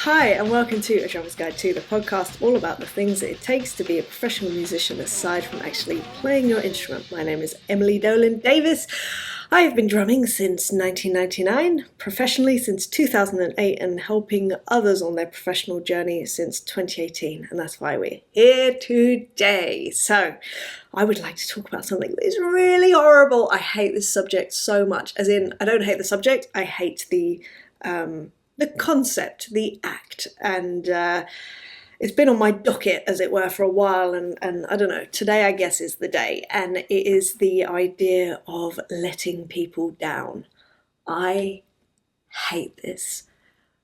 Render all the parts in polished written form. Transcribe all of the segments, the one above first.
Hi, and welcome to A Drummer's Guide to, the podcast all about the things that it takes to be a professional musician aside from actually playing your instrument. My name is Emily Dolan Davis. I have been drumming since 1999, professionally since 2008, and helping others on their professional journey since 2018, and that's why we're here today. So, I would like to talk about something that is really horrible. I hate this subject so much, as in, I don't hate the subject, I hate the concept, the act, and it's been on my docket, as it were, for a while, and I don't know, today I guess is the day, and it is the idea of letting people down. I hate this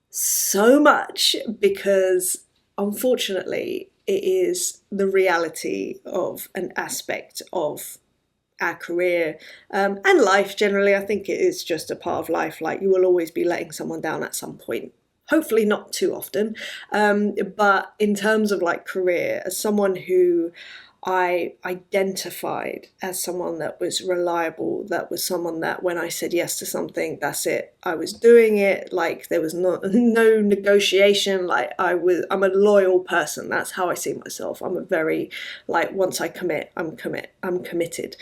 so much because, unfortunately, it is the reality of an aspect of our career and life generally. I think it is just a part of life. Like, you will always be letting someone down at some point. Hopefully not too often. But in terms of like career, as someone who I identified as someone that was reliable, that was someone that when I said yes to something, that's it. I was doing it. Like, there was no negotiation. Like, I'm a loyal person. That's how I see myself. I'm a very, like, once I commit, I'm committed.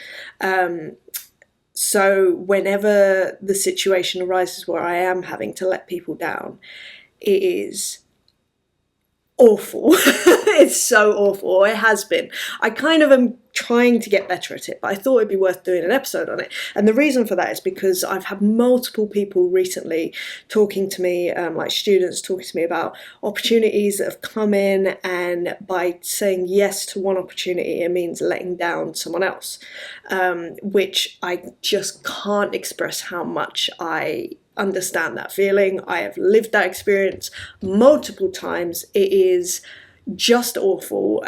So whenever the situation arises where I am having to let people down, it is awful. It's so awful. It has been. I kind of am trying to get better at it, but I thought it'd be worth doing an episode on it. And the reason for that is because I've had multiple people recently talking to me, like students talking to me about opportunities that have come in, and by saying yes to one opportunity, it means letting down someone else, which I just can't express how much I understand that feeling. I have lived that experience multiple times. It is just awful,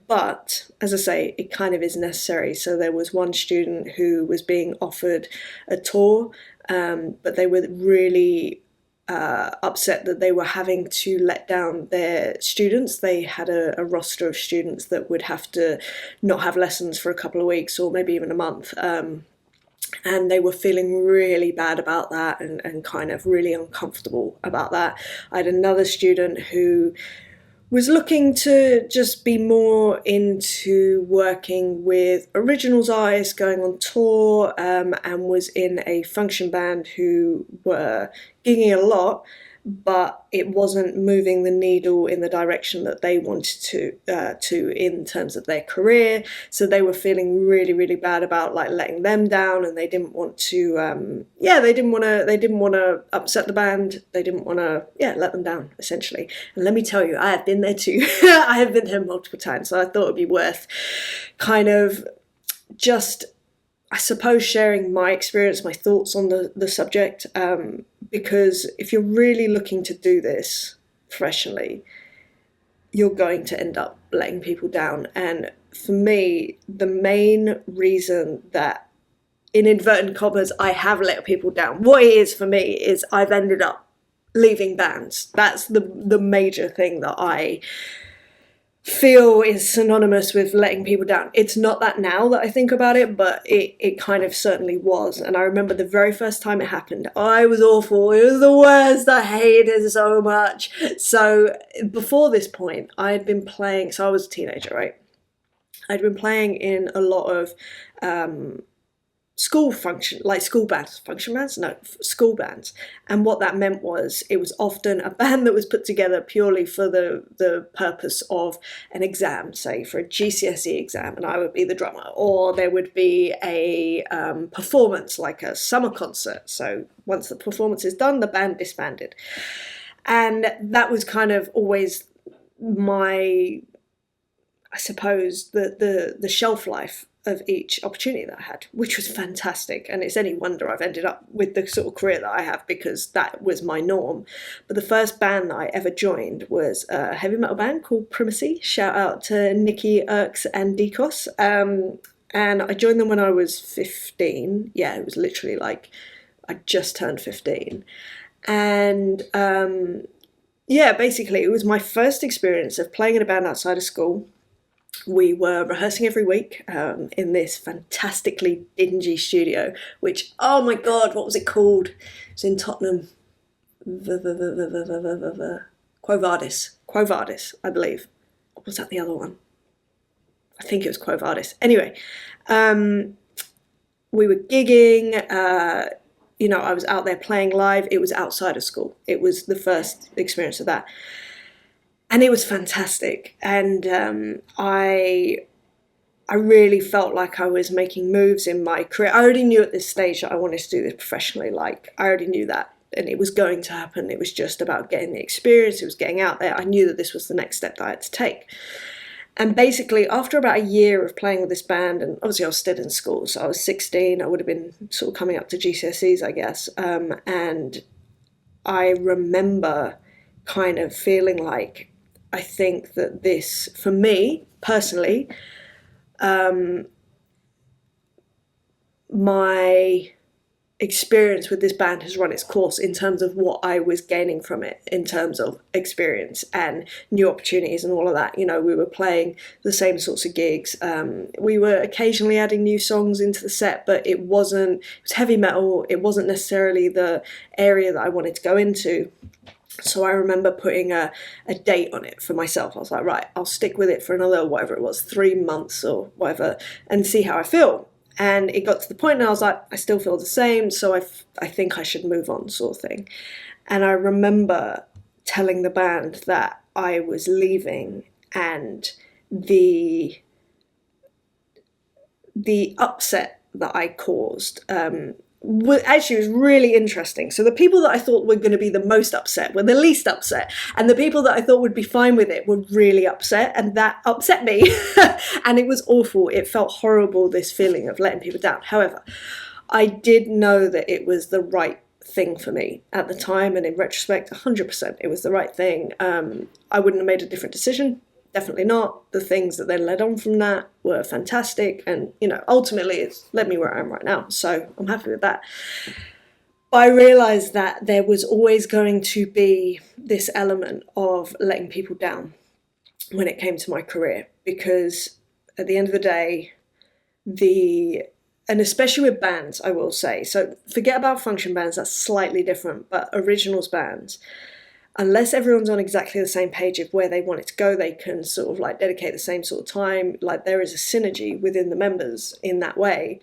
but as I say, it kind of is necessary. So there was one student who was being offered a tour, but they were really upset that they were having to let down their students. They had a roster of students that would have to not have lessons for a couple of weeks or maybe even a month. And they were feeling really bad about that and kind of really uncomfortable about that. I had another student who was looking to just be more into working with originals artists, going on tour, and was in a function band who were gigging a lot, but it wasn't moving the needle in the direction that they wanted to in terms of their career. So they were feeling really, really bad about like letting them down, and they didn't want to they didn't want to upset the band. They didn't want to let them down, essentially. And let me tell you, I have been there too. I have been there multiple times, so I thought it'd be worth kind of just, I suppose, sharing my experience, my thoughts on the subject, because if you're really looking to do this professionally, you're going to end up letting people down. And for me, the main reason that, in inverted commas, I have let people down, what it is for me is I've ended up leaving bands. That's the major thing that I feel is synonymous with letting people down. It's not that now that I think about it, but it kind of certainly was. And I remember the very first time it happened, I was awful. It was the worst. I hated it so much. So before this point, I had been playing, so I was a teenager, right? I'd been playing in a lot of school bands. And what that meant was it was often a band that was put together purely for the purpose of an exam, say for a GCSE exam, and I would be the drummer, or there would be a performance, like a summer concert. So once the performance is done, the band disbanded. And that was kind of always my, I suppose, the shelf life of each opportunity that I had, which was fantastic. And it's any wonder I've ended up with the sort of career that I have, because that was my norm. But the first band that I ever joined was a heavy metal band called Primacy. Shout out to Nikki, Irks and Dekos. And I joined them when I was 15. Yeah, it was literally like I just turned 15. And basically it was my first experience of playing in a band outside of school. We were rehearsing every week in this fantastically dingy studio, which, oh my God, what was it called? It was in Tottenham. Quo Vadis. Quo Vadis, I believe. Or was that the other one? I think it was Quo Vadis. Anyway, we were gigging. I was out there playing live. It was outside of school. It was the first experience of that. And it was fantastic. And I really felt like I was making moves in my career. I already knew at this stage that I wanted to do this professionally. Like, I already knew that, and it was going to happen. It was just about getting the experience. It was getting out there. I knew that this was the next step that I had to take. And basically, after about a year of playing with this band, and obviously I was still in school, so I was 16, I would have been sort of coming up to GCSEs, I guess. And I remember kind of feeling like, I think that this, for me personally, my experience with this band has run its course in terms of what I was gaining from it, in terms of experience and new opportunities and all of that. We were playing the same sorts of gigs. We were occasionally adding new songs into the set, but it was heavy metal. It wasn't necessarily the area that I wanted to go into. So I remember putting a date on it for myself. I was like, right, I'll stick with it for another, whatever it was, 3 months or whatever, and see how I feel. And it got to the point and I was like, I still feel the same, so I think I should move on, sort of thing. And I remember telling the band that I was leaving, and the upset that I caused actually was really interesting. So the people that I thought were going to be the most upset were the least upset, and the people that I thought would be fine with it were really upset, and that upset me. And it was awful. It felt horrible, this feeling of letting people down. However, I did know that it was the right thing for me at the time, and in retrospect, 100% it was the right thing. I wouldn't have made a different decision. Definitely not. The things that then led on from that were fantastic, and ultimately it's led me where I am right now, so I'm happy with that. But I realised that there was always going to be this element of letting people down when it came to my career, because at the end of the day, and especially with bands, I will say, so forget about function bands, that's slightly different, but originals bands, unless everyone's on exactly the same page of where they want it to go, they can sort of like dedicate the same sort of time, like there is a synergy within the members in that way,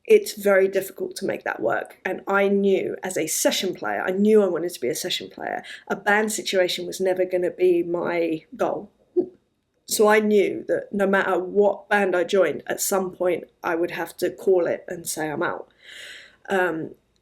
it's very difficult to make that work. And I knew as a session player, I knew I wanted to be a session player. A band situation was never going to be my goal. So I knew that no matter what band I joined, at some point I would have to call it and say I'm out.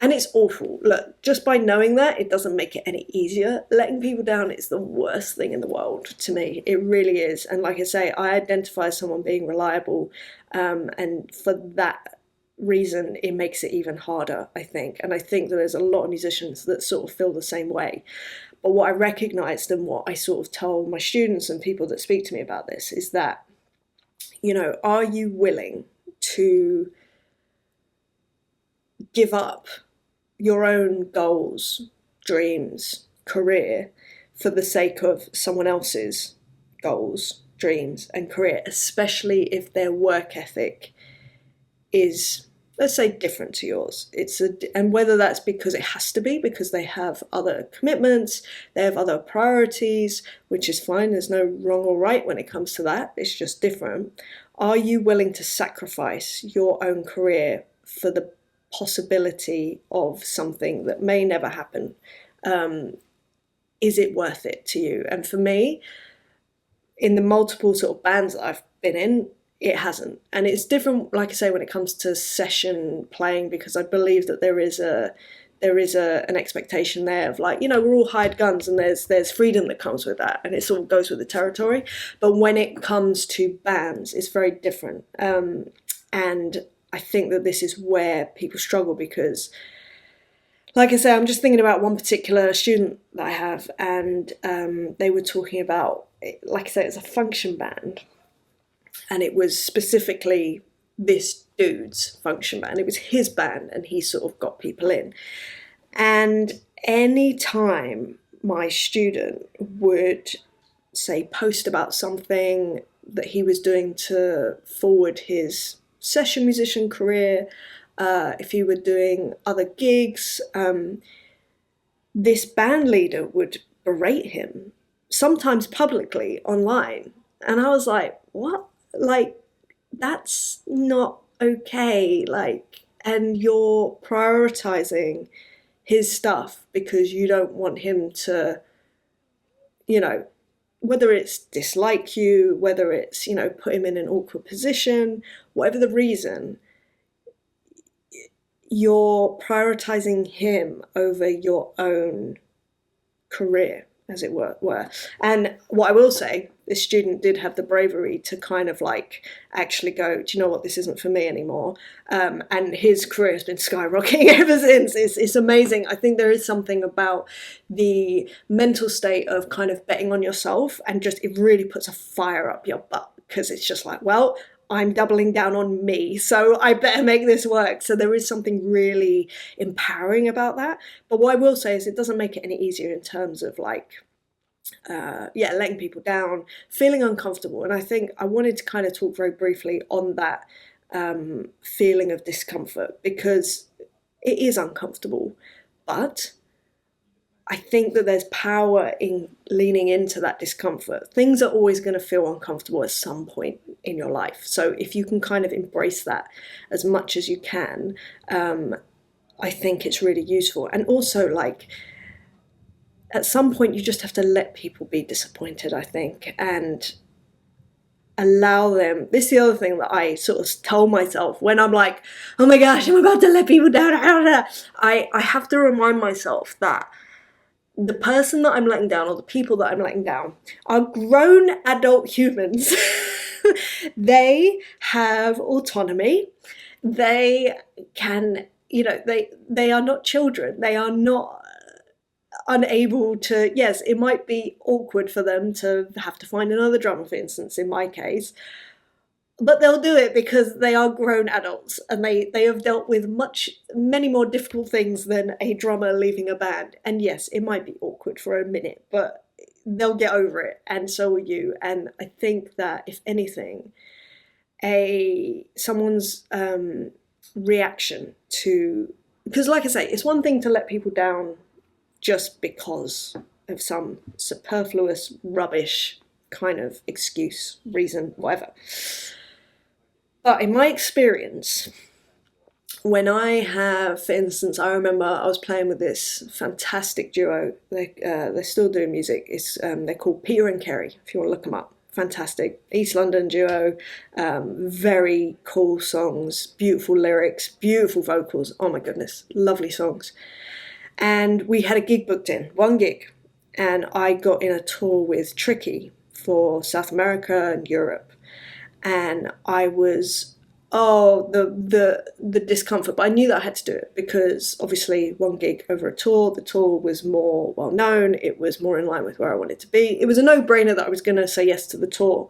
And it's awful. Look, just by knowing that, it doesn't make it any easier. Letting people down is the worst thing in the world to me. It really is. And like I say, I identify as someone being reliable. And for that reason, it makes it even harder, I think. And I think that there's a lot of musicians that sort of feel the same way. But what I recognised and what I sort of told my students and people that speak to me about this is that, are you willing to give up your own goals, dreams, career for the sake of someone else's goals, dreams and career, especially if their work ethic is, let's say, different to yours. And whether that's because it has to be, because they have other commitments, they have other priorities, which is fine, there's no wrong or right when it comes to that, it's just different. Are you willing to sacrifice your own career for the possibility of something that may never happen? Is it worth it to you? And for me, in the multiple sort of bands that I've been in, it hasn't. And it's different, like I say, when it comes to session playing, because I believe that there is an expectation there of like, we're all hired guns, and there's freedom that comes with that, and it sort of goes with the territory. But when it comes to bands, it's very different. And I think that this is where people struggle, because, like I say, I'm just thinking about one particular student that I have, and they were talking about, like I say, it's a function band, and it was specifically this dude's function band. It was his band, and he sort of got people in. And any time my student would, say, post about something that he was doing to forward his session musician career, if he were doing other gigs, this band leader would berate him, sometimes publicly online. And I was like, what? Like, that's not okay. Like, and you're prioritizing his stuff because you don't want him to, you know, whether it's dislike you, whether it's, put him in an awkward position, whatever the reason, you're prioritizing him over your own career, as it were. And what I will say, this student did have the bravery to kind of like actually go, do you know what, this isn't for me anymore. And his career has been skyrocketing ever since. It's amazing. I think there is something about the mental state of kind of betting on yourself, and just it really puts a fire up your butt, because it's just like, well, I'm doubling down on me, so I better make this work. So there is something really empowering about that. But what I will say is it doesn't make it any easier in terms of like, letting people down, feeling uncomfortable. And I think I wanted to kind of talk very briefly on that feeling of discomfort, because it is uncomfortable. But I think that there's power in leaning into that discomfort. Things are always going to feel uncomfortable at some point in your life. So if you can kind of embrace that as much as you can, I think it's really useful. And also, like, at some point you just have to let people be disappointed, I think, and allow them. This is the other thing that I sort of tell myself when I'm like, oh my gosh, I'm about to let people down. I have to remind myself that the person that I'm letting down, or the people that I'm letting down, are grown adult humans. They have autonomy. They can, they are not children. They are not unable to, yes, it might be awkward for them to have to find another drummer, for instance, in my case, but they'll do it because they are grown adults, and they have dealt with many more difficult things than a drummer leaving a band. And yes, it might be awkward for a minute, but they'll get over it, and so will you. And I think that if anything, someone's reaction to, because like I say, it's one thing to let people down just because of some superfluous rubbish kind of excuse, reason, whatever. But in my experience, when I have, for instance, I remember I was playing with this fantastic duo. They're still doing music. They're called Peter and Kerry, if you want to look them up. Fantastic East London duo, very cool songs, beautiful lyrics, beautiful vocals. Oh my goodness, lovely songs. And we had a gig booked in, one gig, and I got in a tour with Tricky for South America and Europe. And I was, the discomfort, but I knew that I had to do it because obviously one gig over a tour, the tour was more well known, it was more in line with where I wanted to be. It was a no-brainer that I was going to say yes to the tour,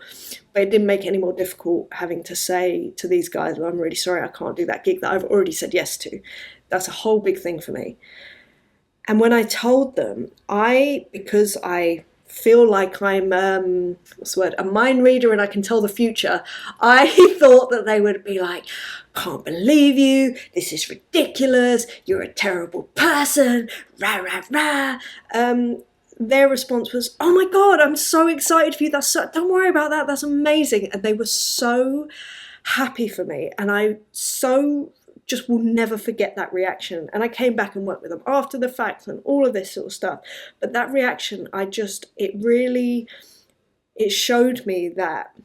but it didn't make it any more difficult having to say to these guys, well, I'm really sorry, I can't do that gig that I've already said yes to. That's a whole big thing for me. And when I told them, because I feel like I'm a mind reader and I can tell the future, I thought that they would be like, can't believe you, this is ridiculous, you're a terrible person, rah rah rah. Their response was, oh my god, I'm so excited for you, don't worry about that, that's amazing. And they were so happy for me, and I just will never forget that reaction. And I came back and worked with them after the fact and all of this sort of stuff. But that reaction, it showed me that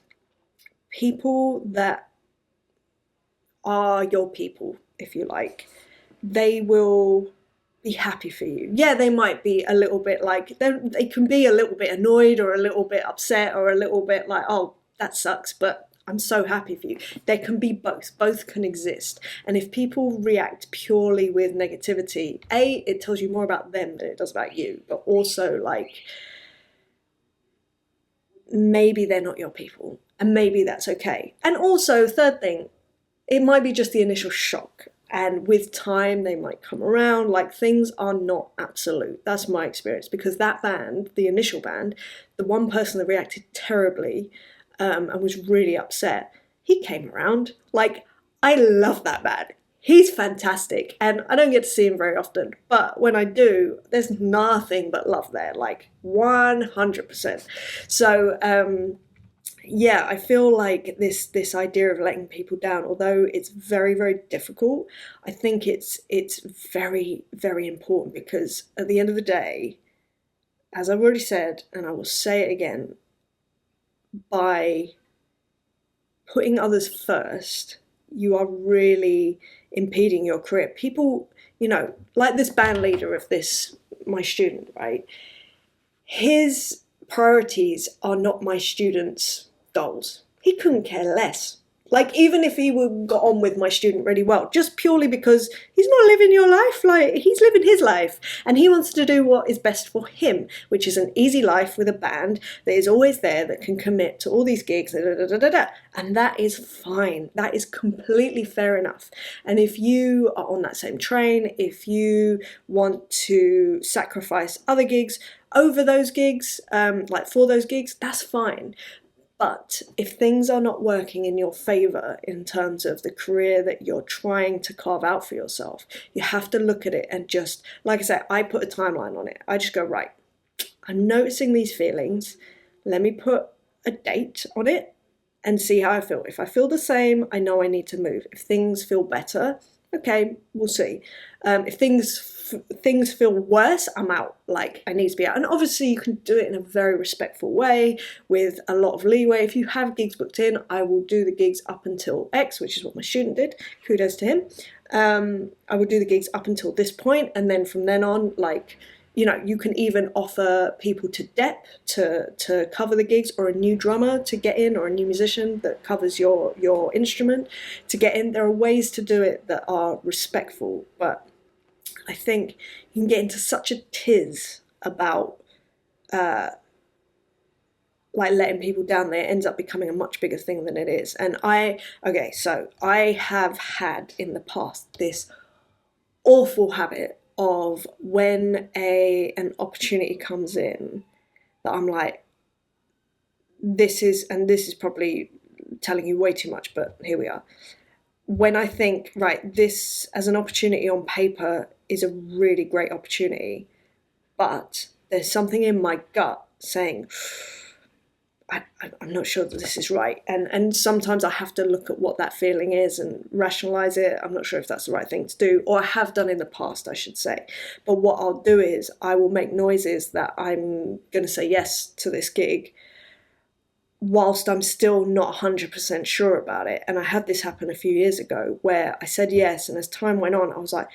people that are your people, if you like, they will be happy for you. Yeah, they might be a little bit like, they can be a little bit annoyed or a little bit upset or a little bit like, oh, that sucks, but I'm so happy for you. There can be both can exist. And if people react purely with negativity, it tells you more about them than it does about you, but also like, maybe they're not your people, and maybe that's okay. And also, third thing, it might be just the initial shock, and with time they might come around. Like, things are not absolute. That's my experience, because that band, the initial band, the one person that reacted terribly and was really upset, he came around. Like, I love that band. He's fantastic, and I don't get to see him very often, but when I do, there's nothing but love there, like 100%. So yeah, I feel like this idea of letting people down, although it's very, very difficult, I think it's very, very important, because at the end of the day, as I've already said, and I will say it again, by putting others first, you are really impeding your career. People, like this band leader of this, my student, right? His priorities are not my students' goals. He couldn't care less. Like, even if he would got on with my student really well, just purely because he's not living your life, like, he's living his life. And he wants to do what is best for him, which is an easy life with a band that is always there, that can commit to all these gigs, and that is fine. That is completely fair enough. And if you are on that same train, if you want to sacrifice other gigs over those gigs, like for those gigs, that's fine. But if things are not working in your favour in terms of the career that you're trying to carve out for yourself, you have to look at it and just, like I said, I put a timeline on it. I just go, right, I'm noticing these feelings. Let me put a date on it and see how I feel. If I feel the same, I know I need to move. If things feel better, okay, we'll see. If things feel worse, I'm out. Like, I need to be out. And obviously you can do it in a very respectful way with a lot of leeway. If you have gigs booked in, I will do the gigs up until X, which is what my student did. Kudos to him. I will do the gigs up until this point, and then from then on, like, you can even offer people to DEP to cover the gigs, or a new drummer to get in, or a new musician that covers your instrument to get in. There are ways to do it that are respectful, but I think you can get into such a tiz about like letting people down there. It ends up becoming a much bigger thing than it is. And so I have had in the past this awful habit of, when an opportunity comes in, that I'm like, this is probably telling you way too much, but here we are. When I think, right, this as an opportunity on paper is a really great opportunity, but there's something in my gut saying, I'm not sure that this is right. And sometimes I have to look at what that feeling is and rationalize it. I'm not sure if that's the right thing to do, or I have done in the past, I should say. But what I'll do is I will make noises that I'm going to say yes to this gig, whilst I'm still not 100% sure about it. And I had this happen a few years ago where I said yes, and as time went on, I was like,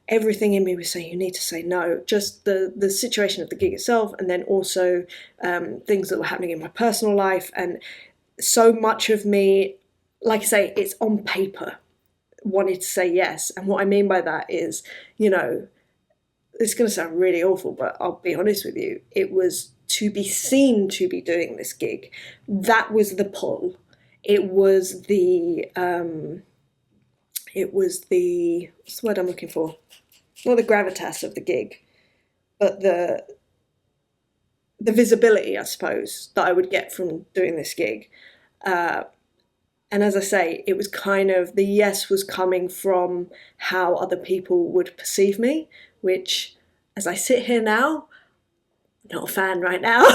everything in me was saying, you need to say no. Just the situation of the gig itself, and then also things that were happening in my personal life. And so much of me, like I say, it's on paper, wanted to say yes. And what I mean by that is, it's going to sound really awful, but I'll be honest with you, it was to be seen to be doing this gig. That was the pull. It was the what's the word I'm looking for? Not the gravitas of the gig, but the visibility, I suppose, that I would get from doing this gig. And as I say, it was kind of, the yes was coming from how other people would perceive me, which, as I sit here now, not a fan right now.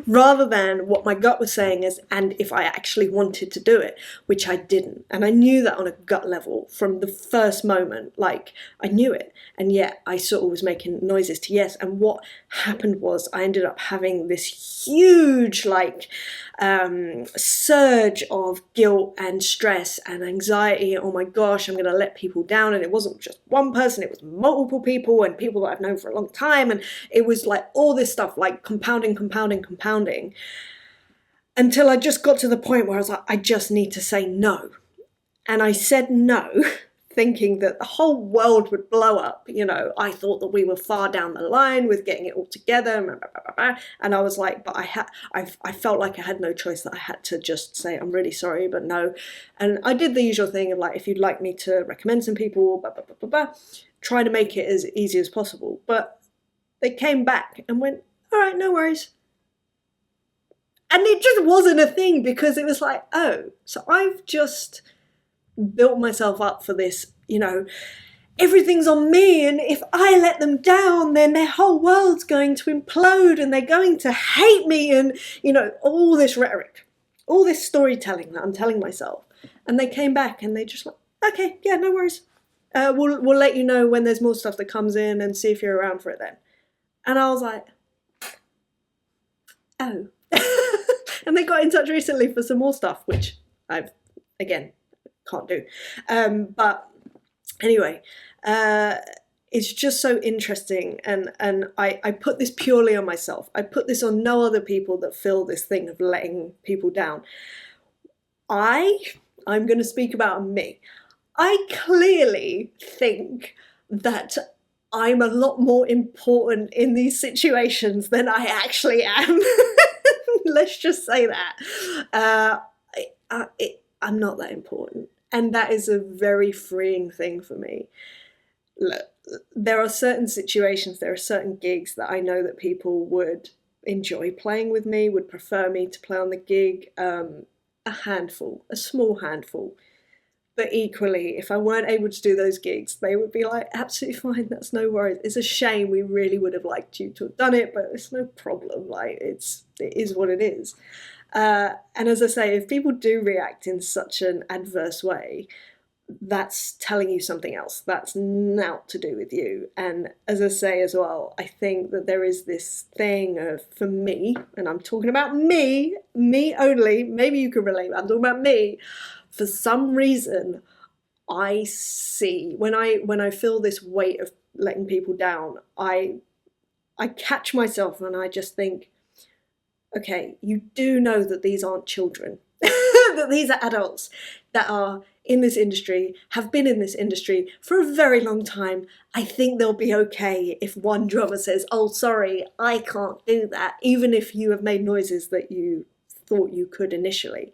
Rather than what my gut was saying is, and if I actually wanted to do it, which I didn't. And I knew that on a gut level from the first moment, like, I knew it. And yet I sort of was making noises to yes. And what happened was I ended up having this huge, like, surge of guilt and stress and anxiety. Oh my gosh, I'm going to let people down. And it wasn't just one person, it was multiple people, and people that I've known for a long time. And it was like all this stuff, like compounding, until I just got to the point where I was like, I just need to say no. And I said no, thinking that the whole world would blow up. I thought that we were far down the line with getting it all together. And I was like, but I felt like I had no choice, that I had to just say, I'm really sorry, but no. And I did the usual thing of, like, if you'd like me to recommend some people, trying to make it as easy as possible. But they came back and went, all right, no worries. And it just wasn't a thing, because it was like, oh, so I've just built myself up for this, everything's on me, and if I let them down, then their whole world's going to implode and they're going to hate me, and all this rhetoric, all this storytelling that I'm telling myself. And they came back and they just like, okay, yeah, no worries. We'll let you know when there's more stuff that comes in and see if you're around for it then. And I was like, oh. And they got in touch recently for some more stuff, which I've, again, can't do. But anyway, it's just so interesting. And I put this purely on myself. I put this on no other people that feel this thing of letting people down. I'm going to speak about me. I clearly think that I'm a lot more important in these situations than I actually am. Let's just say that. I'm not that important. And that is a very freeing thing for me. Look, there are certain situations, there are certain gigs that I know that people would enjoy playing with me, would prefer me to play on the gig. A handful, a small handful. But equally, if I weren't able to do those gigs, they would be like, absolutely fine, that's no worries. It's a shame, we really would have liked you to have done it, but it's no problem. Like, it is what it is. And as I say, if people do react in such an adverse way, that's telling you something else. That's not to do with you. And as I say as well, I think that there is this thing of, for me, and I'm talking about me only, maybe you can relate, but I'm talking about me. For some reason, I see, when I feel this weight of letting people down, I catch myself and I just think, okay, you do know that these aren't children, that these are adults that are in this industry, have been in this industry for a very long time. I think they'll be okay if one drummer says, oh, sorry, I can't do that, even if you have made noises that you thought you could initially.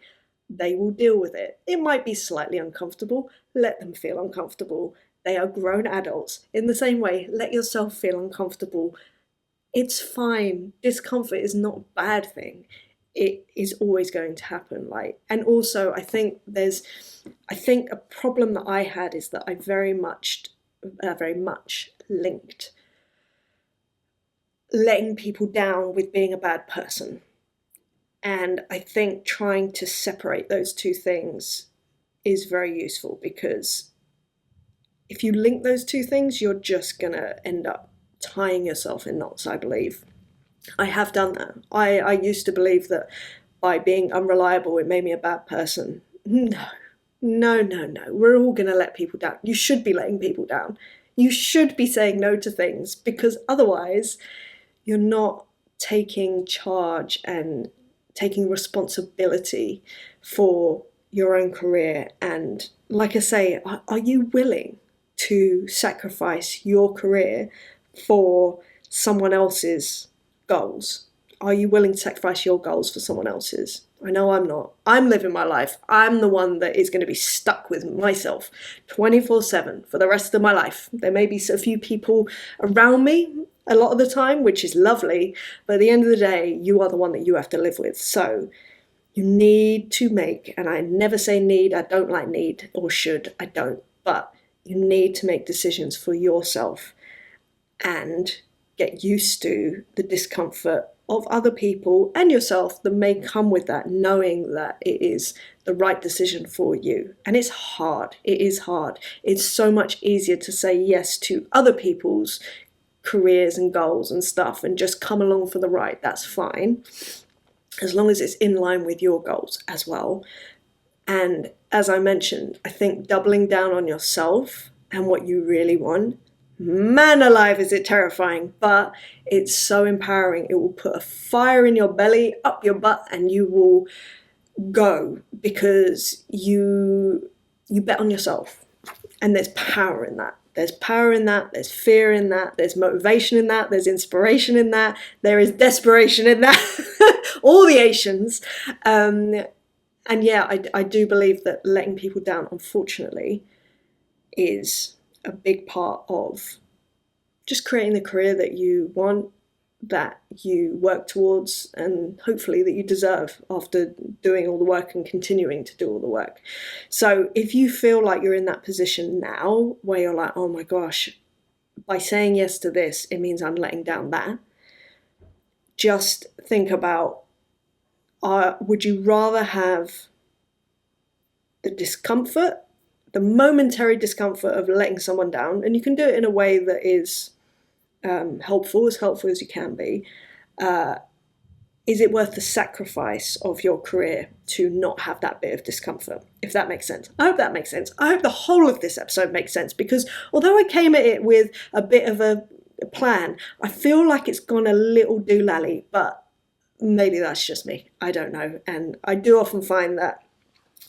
They will deal with it. It might be slightly uncomfortable. Let them feel uncomfortable. They are grown adults. In the same way, let yourself feel uncomfortable. It's fine. Discomfort is not a bad thing. It is always going to happen. And also, I think a problem that I had is that I very much linked letting people down with being a bad person. And I think trying to separate those two things is very useful, because if you link those two things, you're just going to end up tying yourself in knots, I believe. I have done that. I used to believe that by being unreliable, it made me a bad person. No. We're all going to let people down. You should be letting people down. You should be saying no to things, because otherwise you're not taking charge and taking responsibility for your own career. And like I say, are you willing to sacrifice your career for someone else's goals? Are you willing to sacrifice your goals for someone else's? I know I'm not. I'm living my life. I'm the one that is going to be stuck with myself 24/7 for the rest of my life. There may be a few people around me a lot of the time, which is lovely, but at the end of the day, you are the one that you have to live with. So you need to make, and I never say need, I don't like need or should, I don't, but you need to make decisions for yourself and get used to the discomfort of other people and yourself that may come with that, knowing that it is the right decision for you. And it's hard. It is hard. It's so much easier to say yes to other people's careers and goals and stuff and just come along for the ride. That's fine, as long as it's in line with your goals as well. And as I mentioned, I think doubling down on yourself and what you really want, man alive, is it terrifying, but it's so empowering. It will put a fire in your belly, up your butt, and you will go, because you bet on yourself. And there's power in that. There's power in that, there's fear in that, there's motivation in that, there's inspiration in that, there is desperation in that, all the Asians. And yeah, I do believe that letting people down, unfortunately, is a big part of just creating the career that you want, that you work towards and hopefully that you deserve after doing all the work and continuing to do all the work. So if you feel like you're in that position now where you're like, oh my gosh, by saying yes to this, it means I'm letting down that, just think about, would you rather have the discomfort, the momentary discomfort of letting someone down, and you can do it in a way that is helpful as you can be. Is it worth the sacrifice of your career to not have that bit of discomfort? If that makes sense. I hope that makes sense. I hope the whole of this episode makes sense, because although I came at it with a bit of a plan, I feel like it's gone a little doolally, but maybe that's just me. I don't know. And I do often find that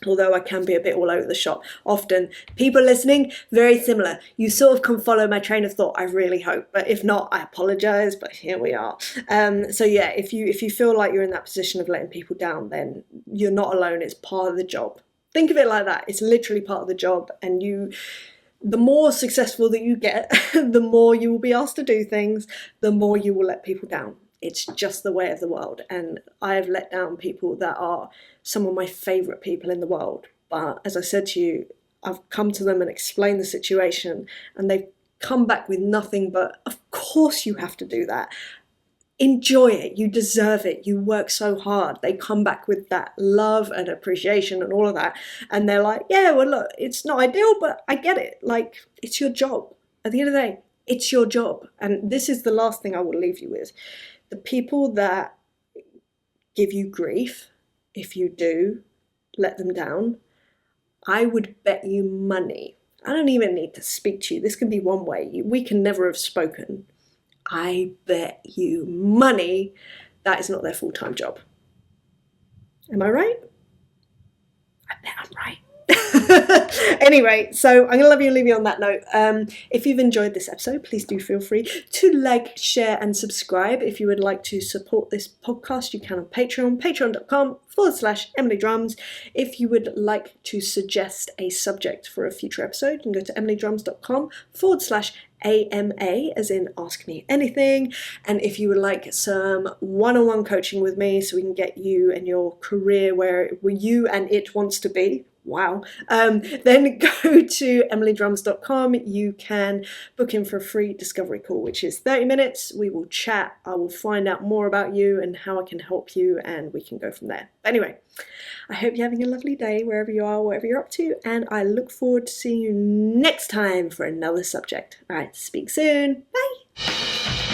although I can be a bit all over the shop, often people listening, very similar. You sort of can follow my train of thought, I really hope. But if not, I apologise, but here we are. So yeah, if you feel like you're in that position of letting people down, then you're not alone. It's part of the job. Think of it like that. It's literally part of the job. And the more successful that you get, the more you will be asked to do things, the more you will let people down. It's just the way of the world. And I have let down people that are some of my favourite people in the world. But as I said to you, I've come to them and explained the situation, and they've come back with nothing but, of course you have to do that. Enjoy it. You deserve it. You work so hard. They come back with that love and appreciation and all of that. And they're like, yeah, well, look, it's not ideal, but I get it. Like, it's your job. At the end of the day, it's your job. And this is the last thing I will leave you with. The people that give you grief, if you do let them down, I would bet you money. I don't even need to speak to you. This can be one way. We can never have spoken. I bet you money that is not their full-time job. Am I right? I bet I'm right. Anyway, so I'm going to leave you on that note. If you've enjoyed this episode, please do feel free to like, share and subscribe. If you would like to support this podcast, you can on Patreon, patreon.com/Emily Drums. If you would like to suggest a subject for a future episode, you can go to emilydrums.com/AMA, as in ask me anything. And if you would like some one-on-one coaching with me so we can get you and your career where you and it wants to be, wow, then go to emilydrums.com. You can book in for a free discovery call, which is 30 minutes. We will chat. I will find out more about you and how I can help you, and we can go from there. Anyway, I hope you're having a lovely day wherever you are, whatever you're up to, and I look forward to seeing you next time for another subject. All right, speak soon. Bye.